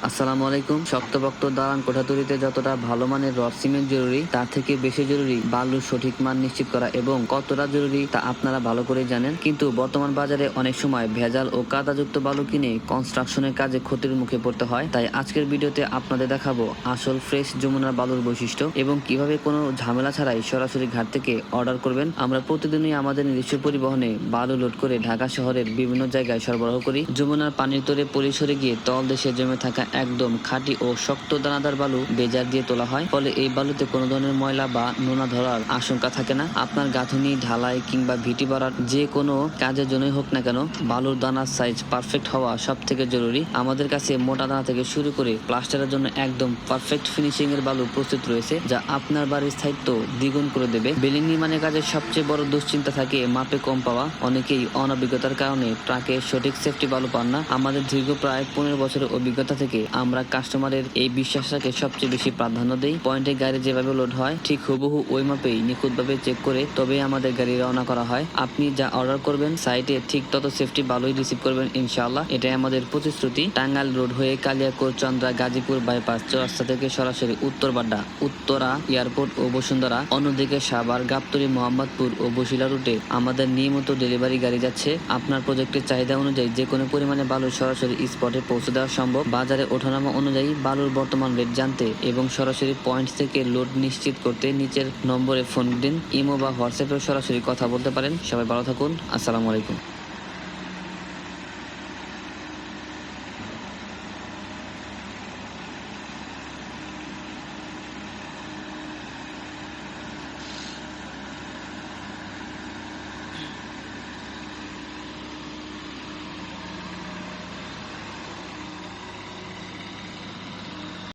আসসালামু আলাইকুম। শক্তপোক্ত দালান কোঠা তৈরিতে যতটা ভালো মানের রড সিমেন্ট জরুরি, তার থেকে বেশি জরুরি বালুর সঠিক মান নিশ্চিত করা, এবং কতটা জরুরি তা আপনারা ভালো করেই জানেন। কিন্তু বর্তমান বাজারে অনেক সময় ভেজাল ও কাদাযুক্ত বালু কিনে কনস্ট্রাকশনের কাজে ক্ষতির মুখে পড়তে হয়। তাই আজকের ভিডিওতে আপনাদের দেখাবো আসল ফ্রেশ যমুনার বালুর বৈশিষ্ট্য এবং কিভাবে কোনো ঝামেলা ছাড়াই সরাসরি ঘাট থেকে অর্ডার করবেন। আমরা প্রতিদিনই আমাদের নিজস্ব পরিবহনে বালু লোড করে ঢাকা শহরের বিভিন্ন জায়গায় সরবরাহ করি। যমুনার পানির তরে পরিসরে গিয়ে তল দেশে জমে থাকা একদম খাঁটি ও শক্ত দানাদার বালু বেজার দিয়ে তোলা হয়। ফলে এই বালুতে কোনো ধরনের ময়লা বা নোনা ধরার আশঙ্কা থাকে না। আপনার গাঁথুনি, ঢালাই কিংবা ভিটি বাড়ার যে কোনো কাজের জন্যই হোক না কেন, বালুর দানার সাইজ পারফেক্ট হওয়া সব থেকে জরুরি। আমাদের কাছে মোটা দানা থেকে শুরু করে প্লাস্টারের জন্য একদম পারফেক্ট ফিনিশিং এর বালু প্রস্তুত রয়েছে, যা আপনার বাড়ির স্থায়িত্ব দ্বিগুণ করে দেবে। বিল্ডিং নির্মাণের কাজের সবচেয়ে বড় দুশ্চিন্তা থাকে মাপে কম পাওয়া। অনেকেই অনভিজ্ঞতার কারণে ট্রাকে সঠিক সেফটি বালু পান না। আমাদের দীর্ঘ প্রায় 15 বছরের অভিজ্ঞতা থেকে আমরা কাস্টমারের এই বিশ্বাসটাকে সবচেয়ে বেশি প্রাধান্য দেই। পয়েন্টে গাড়ি যেভাবে লোড হয় ঠিক হুবহু ওই মাপেই নিখুঁতভাবে চেক করে তবেই আমাদের গাড়ি রওনা করা হয়। আপনি যা অর্ডার করবেন সাইটে ঠিক তত সেফটি বালুই রিসিভ করবেন ইনশাআল্লাহ। এটাই আমাদের প্রতিশ্রুতি। টাঙ্গাইল রোড হয়ে কালিয়াকৈর, চন্দ্রা, গাজীপুর বাইপাস চৌরাস্তা থেকে সরাসরি উত্তর বাড্ডা, উত্তরা এয়ারপোর্ট ও বসুন্ধরা, অন্যদিকে সাভার, গাবতলী, মোহাম্মদপুর ও বসিলা রুটে আমাদের নিয়মিত ডেলিভারি গাড়ি যাচ্ছে। আপনার প্রজেক্টের চাহিদা অনুযায়ী যে কোনো পরিমাণে বালু সরাসরি স্পটে পৌঁছে দেওয়া সম্ভব। বাজারে ওঠানামা অনুযায়ী বালুর বর্তমান রেট জানতে এবং সরাসরি পয়েন্ট থেকে লোড নিশ্চিত করতে নিচের নম্বরে ফোন দিন। ইমো বা হোয়াটসঅ্যাপে সরাসরি কথা বলতে পারেন। সবাই ভালো থাকুন। আসসালামু আলাইকুম।